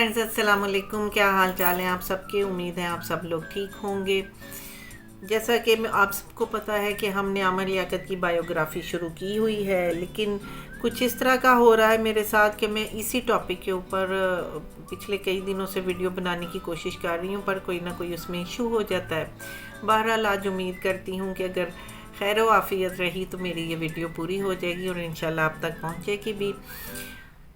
Friends, अस्सलाम वालेकुम। क्या हाल चाल है आप सबके? उम्मीद है आप सब लोग ठीक होंगे। जैसा कि आप सबको पता है कि हमने आमिर लियाकत की बायोग्राफ़ी शुरू की हुई है, लेकिन कुछ इस तरह का हो रहा है मेरे साथ कि मैं इसी टॉपिक के ऊपर पिछले कई दिनों से वीडियो बनाने की कोशिश कर रही हूँ, पर कोई ना कोई उसमें इशू हो जाता है। बहरहाल आज उम्मीद करती हूँ कि अगर खैर व आफ़ियत रही तो मेरी ये वीडियो पूरी हो जाएगी और इंशाल्लाह आप तक पहुँचेगी भी।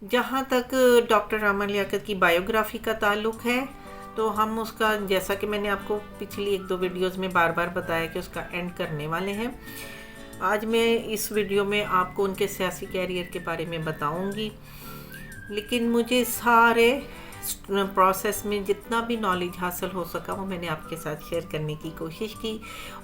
जहाँ तक डॉक्टर आमिर लियाकत की बायोग्राफ़ी का ताल्लुक़ है, तो हम उसका, जैसा कि मैंने आपको पिछली एक दो वीडियोज़ में बार बार बताया कि उसका एंड करने वाले हैं। आज मैं इस वीडियो में आपको उनके सियासी कैरियर के बारे में बताऊंगी, लेकिन मुझे सारे प्रोसेस में जितना भी नॉलेज हासिल हो सका वो मैंने आपके साथ शेयर करने की कोशिश की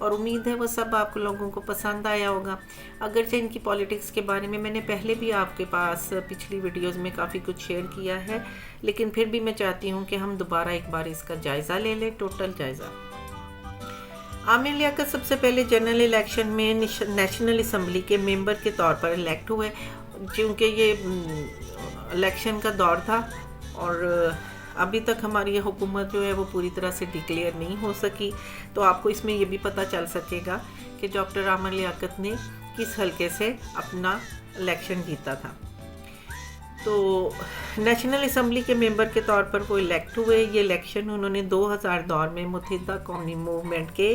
और उम्मीद है वो सब आप लोगों को पसंद आया होगा। अगरचे इनकी पॉलिटिक्स के बारे में मैंने पहले भी आपके पास पिछली वीडियोस में काफ़ी कुछ शेयर किया है, लेकिन फिर भी मैं चाहती हूँ कि हम दोबारा एक बार इसका जायज़ा ले लें, टोटल जायज़ा। आमिर लियाकत सबसे पहले जनरल इलेक्शन में नेशनल असम्बली के मेंबर के तौर पर इलेक्ट हुए, क्योंकि ये इलेक्शन का दौर था और अभी तक हमारी ये हुकूमत जो है वो पूरी तरह से डिक्लेयर नहीं हो सकी। तो आपको इसमें ये भी पता चल सकेगा कि डॉक्टर आमिर लियाकत ने किस हल्के से अपना इलेक्शन जीता था। तो नेशनल असम्बली के मेंबर के तौर पर वो इलेक्ट हुए। ये इलेक्शन उन्होंने 2000 दौर में मुत्तहिदा कौमी मूवमेंट के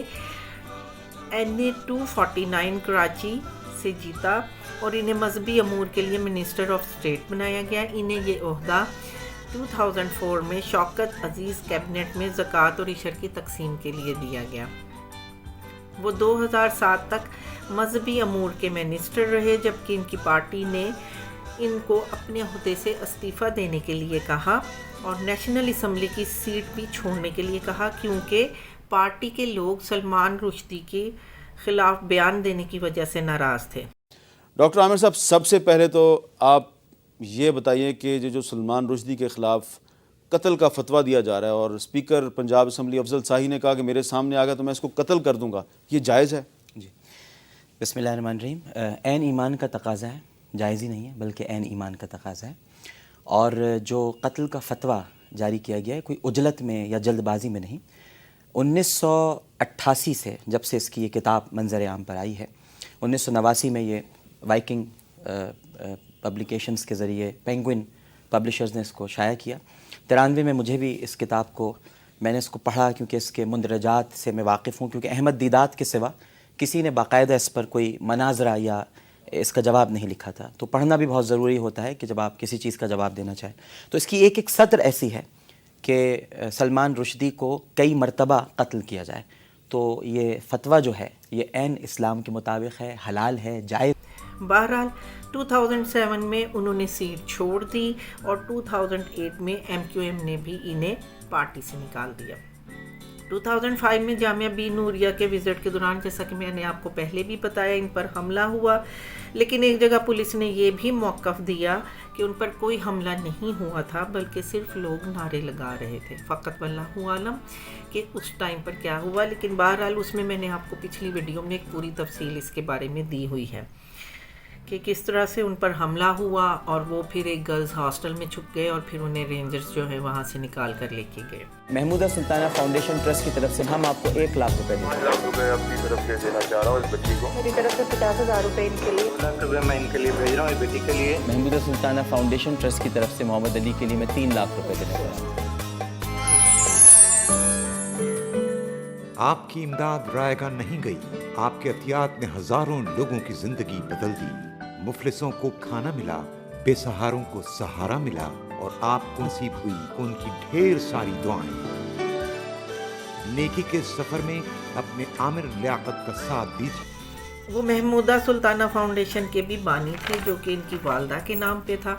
NA 249 कराची से जीता और इन्हें मजहबी अमूर के लिए मिनिस्टर ऑफ स्टेट बनाया गया। इन्हें ये ओहदा 2004 में शौकत अजीज़ कैबिनेट में ज़कात और इशर की तकसीम के लिए दिया गया। वो 2007 तक मजहबी अमूर के मिनिस्टर रहे, जबकि इनकी पार्टी ने इनको अपने अहदे से इस्तीफ़ा देने के लिए कहा और नेशनल असम्बली की सीट भी छोड़ने के लिए कहा, क्योंकि पार्टी के लोग सलमान रुश्दी के ख़िलाफ़ बयान देने की वजह से नाराज़ थे। डॉक्टर आमिर साहब, सबसे पहले तो आप ये बताइए कि जो सलमान रुश्दी के ख़िलाफ़ कत्ल का फतवा दिया जा रहा है और स्पीकर पंजाब असम्बली अफजल शाही ने कहा कि मेरे सामने आ गया तो मैं इसको कत्ल कर दूंगा, ये जायज़ है? जी, बिस्मिल्लाहिर्रहमानिर्रहीम। ऐन ईमान का तकाज़ा है, जायज़ ही नहीं है बल्कि ऐन ईमान का तकाज़ा है। और जो कत्ल का फतवा जारी किया गया है कोई उजलत में या जल्दबाजी में नहीं। 1988 से जब से इसकी ये किताब मंजर आम पर आई है, 1989 में ये वाइकिंग पब्लिकेशंस के ज़रिए पेंगुइन पब्लिशर्स ने इसको शाया किया। 93 में मुझे भी इस किताब को, मैंने इसको पढ़ा क्योंकि इसके मुंदरजात से मैं वाकिफ़ हूँ, क्योंकि अहमद दीदात के सिवा किसी ने बाकायदा इस पर कोई मनाजरा या इसका जवाब नहीं लिखा था। तो पढ़ना भी बहुत ज़रूरी होता है कि जब आप किसी चीज़ का जवाब देना चाहें। तो इसकी एक एक सत्र ऐसी है कि सलमान रुश्दी को कई मरतबा कत्ल किया जाए। तो ये फतवा जो है ये ऐन इस्लाम के मुताबिक है, हलाल है, जायज़। बहरहाल 2007 में उन्होंने सीट छोड़ दी और 2008 में MQM ने भी इन्हें पार्टी से निकाल दिया। 2005 में जामिया बी नूरिया के विज़िट के दौरान, जैसा कि मैंने आपको पहले भी बताया, इन पर हमला हुआ, लेकिन एक जगह पुलिस ने ये भी मौक़िफ़ दिया कि उन पर कोई हमला नहीं हुआ था, बल्कि सिर्फ लोग नारे लगा रहे थे। फ़कत वल्लाहु आलम कि उस टाइम पर क्या हुआ, लेकिन बहरहाल उसमें मैंने आपको पिछली वीडियो में एक पूरी तफसील इसके बारे में दी हुई है कि किस तरह से उन पर हमला हुआ और वो फिर एक गर्ल्स हॉस्टल में छुप गए और फिर उन्हें रेंजर्स जो है वहाँ से निकाल कर लेके गए। महमूदा सुल्ताना फाउंडेशन ट्रस्ट की तरफ से हम आपको 1 लाख रुपए देंगे। 5 लाख रुपए अपनी तरफ से देना चाह रहा हूँ इस बच्ची को। मेरी तरफ से 50,000 रुपए इनके लिए। 2 लाख रुपए मैं इनके लिए भेज रहा हूँ, इस बेटी के लिए। महमूदा सुल्ताना फाउंडेशन ट्रस्ट की तरफ से मोहम्मद अली के लिए मैं 3 लाख रुपए देने वाला हूँ। आपकी इमदाद रायगा नहीं गई, आपके एहतियात ने हजारों लोगों की जिंदगी बदल दी। मुफलिसों को खाना मिला, बेसहारों को सहारा मिला और आपको नसीब हुई उनकी ढेर सारी दुआएं। नेकी के सफर में अपने आमिर लियाकत का साथ दीजिए। वो महमूदा सुल्ताना फाउंडेशन के भी बानी थे, जो कि इनकी वालदा के नाम पे था।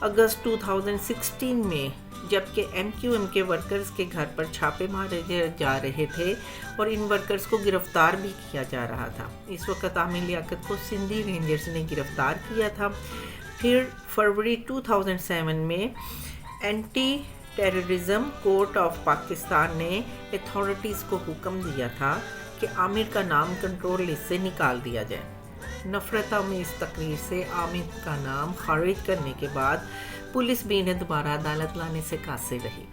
अगस्त 2016 में जबकि MQM के वर्कर्स के घर पर छापे मारे जा रहे थे और इन वर्कर्स को गिरफ्तार भी किया जा रहा था। इस वक्त आमिर लियाकत को सिंधी रेंजर्स ने गिरफ्तार किया था। फिर फरवरी 2007 में anti terrorism court of Pakistan ने अथॉरिटीज़ को हुक्म दिया था कि आमिर का नाम कंट्रोल लिस्ट से निकाल दिया जाए। नफरत में इस तकरीर से आमिर का नाम खारिज करने के बाद पुलिस भी इन्हें दोबारा अदालत लाने से कासिर रही।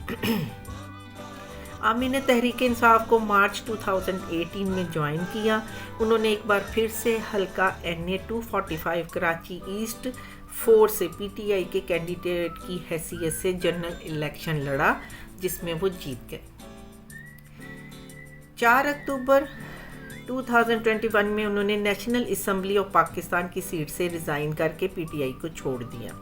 आमिर ने तहरीक इंसाफ को मार्च 2018 में ज्वाइन किया। उन्होंने एक बार फिर से हल्का NA 245 कराची ईस्ट 4 से PTI के कैंडिडेट की हैसियत से जनरल इलेक्शन लड़ा, जिसमें वो जीत गए। 4 अक्टूबर 2021 में उन्होंने नेशनल असम्बली ऑफ पाकिस्तान की सीट से रिज़ाइन करके PTI को छोड़ दिया।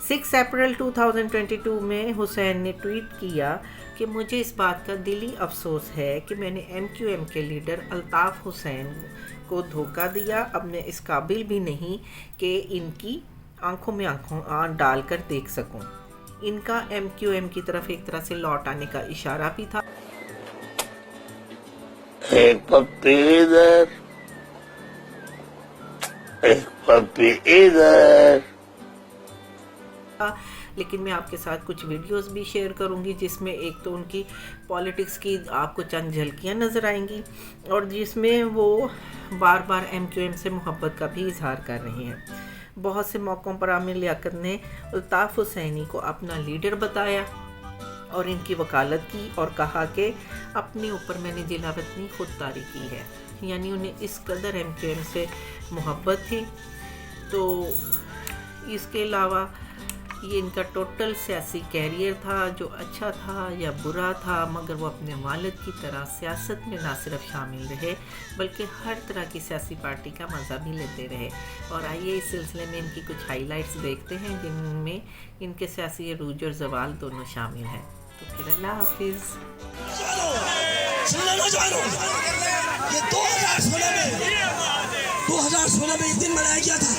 6 अप्रैल 2022 में हुसैन ने ट्वीट किया कि मुझे इस बात का दिली अफसोस है कि मैंने MQM के लीडर अल्ताफ़ हुसैन को धोखा दिया। अब मैं इस काबिल भी नहीं कि इनकी आंखों में आंख डालकर देख सकूं। इनका MQM की तरफ एक तरह से लौट आने का इशारा भी था। एक पप्पी इधर, एक पप्पी इधर। लेकिन मैं आपके साथ कुछ वीडियोस भी शेयर करूंगी, जिसमें एक तो उनकी पॉलिटिक्स की आपको चंद झलकियां नज़र आएंगी और जिसमें वो बार बार MQM से मोहब्बत का भी इजहार कर रहे हैं। बहुत से मौक़ों पर आमिर लियाकत ने अल्ताफ़ हुसैनी को अपना लीडर बताया और इनकी वकालत की और कहा कि अपने ऊपर मैंने जिलावतनी खुददारी की है, यानी उन्हें इस कदर MQM से मोहब्बत थी। तो इसके अलावा ये इनका टोटल सियासी कैरियर था, जो अच्छा था या बुरा था, मगर वो अपने वालिद की तरह सियासत में ना सिर्फ शामिल रहे बल्कि हर तरह की सियासी पार्टी का मज़ा भी लेते रहे। और आइए इस सिलसिले में इनकी कुछ हाइलाइट्स देखते हैं, जिनमें इनके सियासी अरूज और ज़वाल दोनों शामिल हैं। तो फिर अल्लाह हाफिज़। ये 2016 में एक दिन मनाया गया था,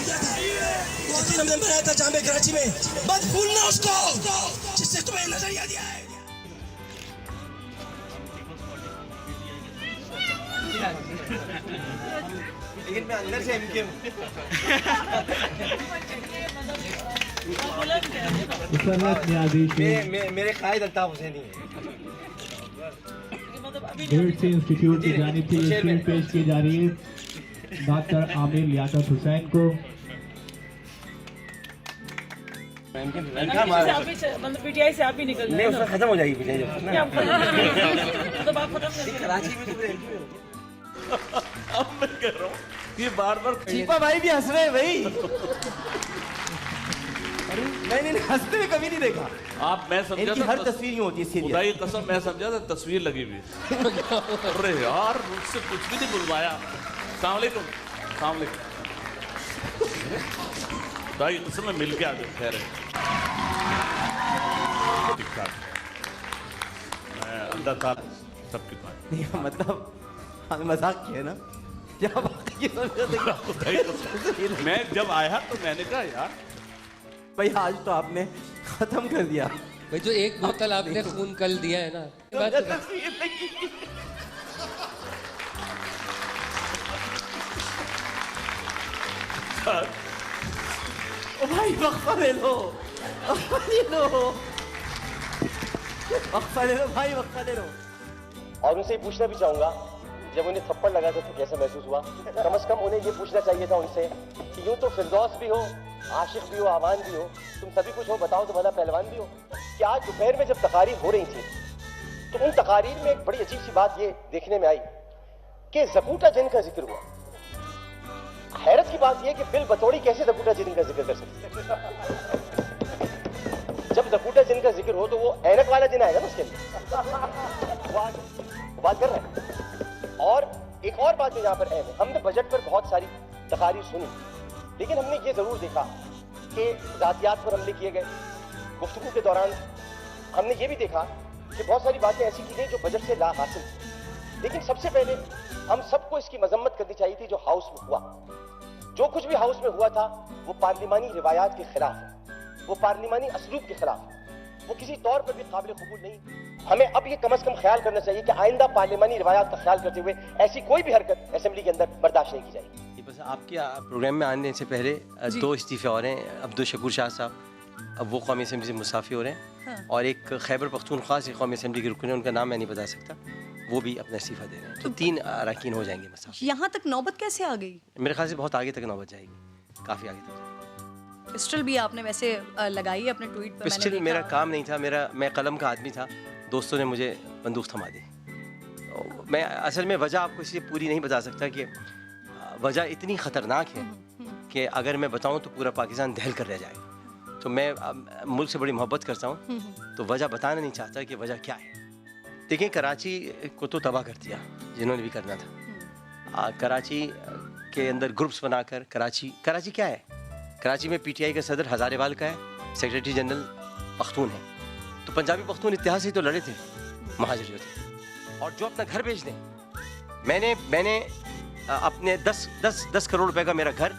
उस दिन हमने मनाया था जामे कराची में। मत भूलना उसको जिससे तुम्हें नजरिया दिया है। लेकिन मैं अंदर से MQM मेरे कायद अल्ताफ हुसैनी है। डेढ़ से इंस्टीट्यूट की जानिब से ये फिल्म पेश की जा रही है डॉक्टर आमिर लियाकत हुसैन को। PTI से आप भी निकल नहीं, उसमें खत्म हो जाएगी PTI कराची में। अब मैं कह रहा हूँ ये बार-बार चीपा भाई भी हंस रहे हैं भाई। नहीं हंसते हुए कभी नहीं देखा। आप मैं समझा था हर तस्वीर ही होती है। खुदा की कसम मैं समझा था तस्वीर लगी हुई है। अरे यार मुझसे कुछ भी नहीं बुलवाया। अस्सलाम वालेकुम, अस्सलाम वालेकुम। खुदा की कसम में मिल के आ गए। खैर है ठीक ठाक, मैं अंदर था सबके पास। मतलब हमें मजाक किया ना, मैं जब आया तो मैंने कहा यार भाई आज तो आपने खत्म कर दिया भाई। जो एक बोतल आपने खून कल दिया है ना, ओ भाई वक्फा ले लो, वक्फा ले लो, वक्फा ले लो भाई, वक्फा ले लो। और उनसे ये पूछना भी चाहूंगा, जब उन्हें थप्पड़ लगा था तो कैसा महसूस हुआ? कम से कम उन्हें ये पूछना चाहिए था उनसे कि यूं तो फिरदौस भी हो, आशिक भी हो, आवान भी हो, तुम सभी कुछ हो, बताओ तो भला पहलवान भी हो। कि आज दोपहर में जब तकारीर हो रही थी तो उन तकारीर में एक बड़ी अजीब सी बात ये देखने में आई कि ज़कूटा जिन का जिक्र हुआ। हैरत की बात यह कि बिल बतौड़ी कैसे ज़कूटा जिन का जिक्र कर सकते? जब ज़कूटा जिन का जिक्र हो तो वो ऐनक वाला जिन आएगा ना उसके लिए। बात कर रहे हैं। और एक और बात जो यहाँ पर अहम है, हमने बजट पर बहुत सारी तकारीर सुनी, लेकिन हमने ये जरूर देखा कि जातियात पर हमले किए गए। गुफ्तगू के दौरान हमने ये भी देखा कि बहुत सारी बातें ऐसी की गई जो बजट से ला हासिल थी। लेकिन सबसे पहले हम सबको इसकी मजम्मत करनी चाहिए थी जो हाउस में हुआ। जो कुछ भी हाउस में हुआ था वो पार्लिमानी रिवायात के खिलाफ है, वो पार्लिमानी असलूब के खिलाफ है, वो किसी तौर पर भी काबिल कबूल नहीं। हमें अब ये कम से कम ख्याल करना चाहिए कि आइंदा पार्लिमानी रिवायात का ख्याल करते हुए ऐसी कोई भी हरकत असेंबली के अंदर बर्दाश्त नहीं की जाएगी। बस आपके प्रोग्राम में आने से पहले 2 इस्तीफे और हैं। अब्दुल शकूर शाह साहब अब वो कौमी असम्बली से मुस्ताफ़ी हो रहे हैं। हाँ। और एक खैबर पख्तूनख्वा से कौमी असम्बली के रुकन है, उनका नाम मैं नहीं बता सकता, वो भी अपना इस्तीफा दे रहे हैं। तो 3 अरकान हो जाएंगे मुस्ताफ़ी। यहाँ तक नौबत कैसे आ गई? मेरे ख्याल से बहुत आगे तक नौबत जाएगी, काफ़ी आगे तक जाएगी। पिस्टल भी आपने वैसे लगाई है अपने ट्वीट पर। पिस्टल मेरा काम नहीं था, मैं कलम का आदमी था, दोस्तों ने मुझे बंदूक थमा दी। मैं असल में वजह आपको इसलिए पूरी नहीं बता सकता कि वजह इतनी ख़तरनाक है कि अगर मैं बताऊं तो पूरा पाकिस्तान दहल कर रह जाएगा। तो मैं मुल्क से बड़ी मोहब्बत करता हूं, तो वजह बताना नहीं चाहता कि वजह क्या है। देखिए, कराची को तो तबाह कर दिया जिन्होंने भी करना था। कराची के अंदर ग्रुप्स बनाकर कराची क्या है? कराची में पीटीआई का सदर हज़ारेवाल का है, सेक्रेटरी जनरल पख्तून है। तो पंजाबी पख्तून इतिहास ही तो लड़े थे, महाजिर जो थे, और जो अपना घर बेच दें। मैंने अपने 10 करोड़ रुपए का मेरा घर,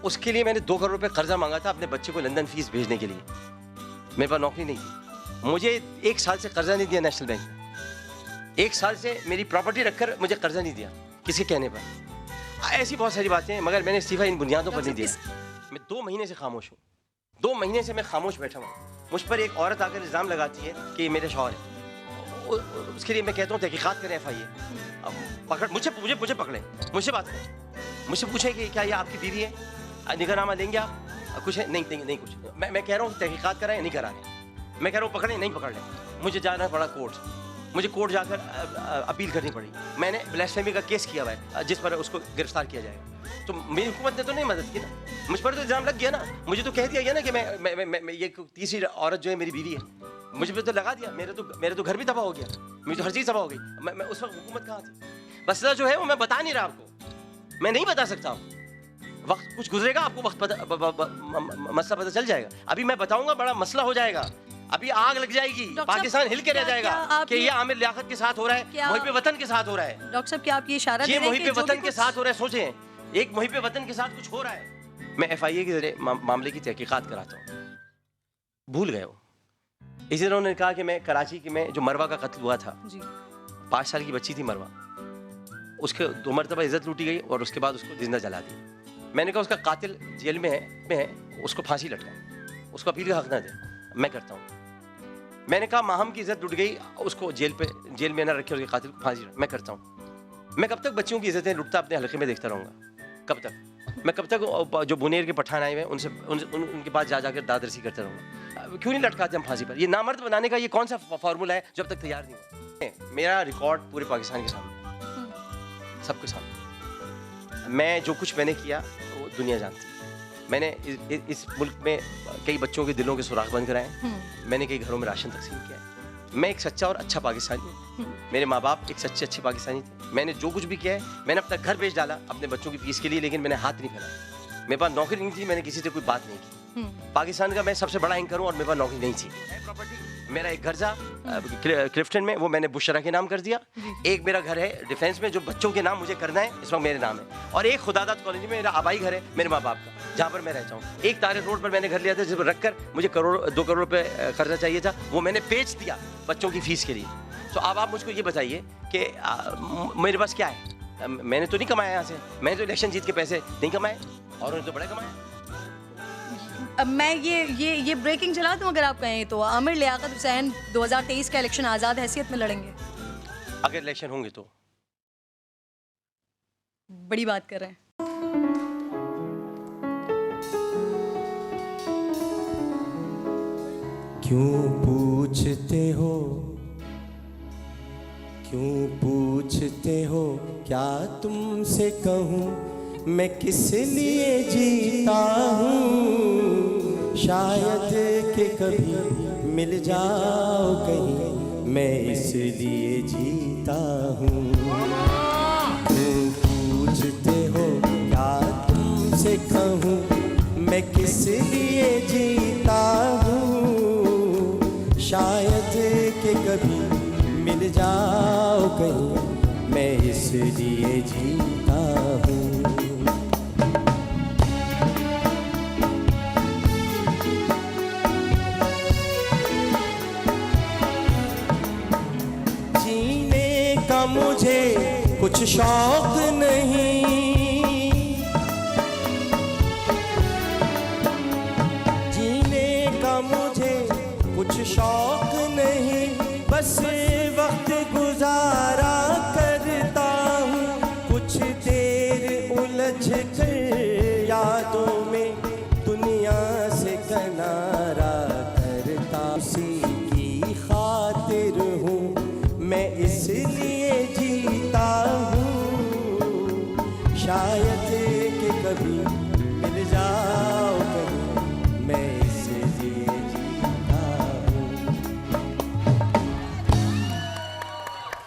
उसके लिए मैंने 2 करोड़ रुपए कर्जा मांगा था अपने बच्चे को लंदन फीस भेजने के लिए। मेरे पास नौकरी नहीं थी, मुझे 1 साल से कर्जा नहीं दिया नेशनल बैंक ने। 1 साल से मेरी प्रॉपर्टी रखकर मुझे कर्जा नहीं दिया किसी कहने पर। ऐसी बहुत सारी बातें हैं, मगर मैंने इस्तीफा इन बुनियादों पर नहीं दिया। मैं 2 महीने से खामोश हूँ, 2 महीने से मैं खामोश बैठा हूँ। मुझ पर एक औरत आकर इल्ज़ाम लगाती है कि ये मेरे शौहर है। उसके लिए मैं कहता हूँ तहकीकात करें, FIA पकड़, मुझे पकड़ें, मुझसे बात करें, मुझसे पूछें कि क्या ये आपकी बीवी है, निगरानामा लेंगे आप, कुछ है? नहीं कुछ। मैं कह रहा हूँ तहकीकात कराएं, नहीं करा रहे। मैं कह रहा हूँ पकड़ें, नहीं पकड़ लें। मुझे जाना पड़ा कोर्ट, मुझे कोर्ट जाकर अपील करनी पड़ी। मैंने ब्लास्फेमी का केस किया हुआ है जिस पर उसको गिरफ्तार किया जाएगा। तो मेरी हुकूमत ने तो नहीं मदद की ना, मुझ पर तो इल्ज़ाम लग गया ना। मुझे तो कह दिया गया ना कि मैं ये तीसरी औरत जो है मेरी बीवी है, मुझे पे तो लगा दिया। मेरे तो घर भी तबाह हो गया, मेरी तो हर चीज़ तबाह हो गई। मैं उस वक्त हुकूमत कहाँ थी? मसला जो है वो मैं बता नहीं रहा आपको, मैं नहीं बता सकता हूँ। वक्त कुछ गुजरेगा, आपको मसला पता चल जाएगा। अभी मैं बताऊंगा बड़ा मसला हो जाएगा, अभी आग लग जाएगी, पाकिस्तान हिल के रह जाएगा कि ये आमिर लियाकत के साथ हो रहा है, मुहिब वतन के साथ हो रहा है। डॉक्टर साहब, क्या आप ये इशारा दे रहे हैं कि मुहिब वतन के साथ हो रहा है? सोचें, एक मुहिब वतन के साथ कुछ हो रहा है। मैं FIA के जरिए मामले की तहकीकात कराता हूँ। भूल गए हो। इसी तरह उन्होंने कहा कि मैं कराची में जो मरवा का कत्ल हुआ था, 5 साल की बच्ची थी मरवा, उसके 2 मरतबा इज्जत लूटी गई और उसके बाद उसको जिंदा जला दिया। मैंने कहा उसका कातिल जेल में है, उसको फांसी लटकाएं, उसको अपील का हक ना दे। मैं करता हूँ। मैंने कहा माहम की इज्जत लुट गई, उसको जेल में ना रखे, उसके कातिल को फांसी। मैं करता हूँ। मैं कब तक बच्चियों की इज्जतें लुटता अपने हल्के में देखता रहूँगा? कब तक? मैं कब तक जो बुनेर के पठान आए हुए उनके पास जाकर दादरसी करता रहूँगा? क्यों नहीं लटकाते हम फांसी पर? ये नामर्द बनाने का ये कौन सा फार्मूला है जब तक तैयार नहीं हुआ? मेरा रिकॉर्ड पूरे पाकिस्तान के सामने, सबके सामने। मैं जो कुछ मैंने किया वो दुनिया जानती है। मैंने इस मुल्क में कई बच्चों के दिलों के सुराख बंद कराए, मैंने कई घरों में राशन तकसीम किया है। मैं एक सच्चा और अच्छा पाकिस्तानी हूँ। मेरे माँ बाप एक सच्चे अच्छे पाकिस्तानी थे। मैंने जो कुछ भी किया है, मैंने अपना घर बेच डाला अपने बच्चों की फीस के लिए, लेकिन मैंने हाथ नहीं फैलाया। मेरे पास नौकरी नहीं थी, मैंने किसी से कोई बात नहीं की। पाकिस्तान का मैं सबसे बड़ा एंकर हूँ और मेरे पास नौकरी नहीं थी। मेरा एक घर था क्लिफ्टन में, वो मैंने बुशरा के नाम कर दिया। एक मेरा घर है डिफेंस में जो बच्चों के नाम मुझे करना है, इस वक्त मेरे नाम है। और एक खुदादात कॉलोनी में मेरा आबाई घर है मेरे माँ बाप का, जहाँ पर मैं रहता हूँ। एक तारिक रोड पर मैंने घर लिया था, जिस पर रखकर मुझे 2 करोड़ रुपए खर्चा चाहिए था, वो मैंने बेच दिया बच्चों की फीस के लिए। तो अब आप मुझको ये बताइए कि मेरे पास क्या है? मैंने तो नहीं कमाया यहाँ से, मैंने तो इलेक्शन जीत के पैसे नहीं कमाए, और उन्होंने तो बड़े कमाए। अब मैं ये ब्रेकिंग चला दूं अगर आप कहें तो। आमिर लियाकत हुसैन 2023 का इलेक्शन आज़ाद हैसियत में लड़ेंगे? अगर इलेक्शन होंगे तो। बड़ी बात कर रहे हैं। क्यों पूछते हो क्या तुमसे कहूँ मैं किस लिए जीता हूँ? शायद कि कभी मिल जाओ कहीं, मैं इसलिए जीता हूँ। क्यों पूछते हो क्या तुमसे कहूँ मैं किस लिए जीता हूँ? शायद कि कभी मिल जाओ कहीं, मैं इसलिए जीता हूँ। जीने का मुझे कुछ शौक नहीं, जीने का मुझे कुछ शौक नहीं, बस वक्त गुजारा करता हूँ। कुछ देर उलझ कर यादों में दुनिया इसलिए जीता हूँ शायद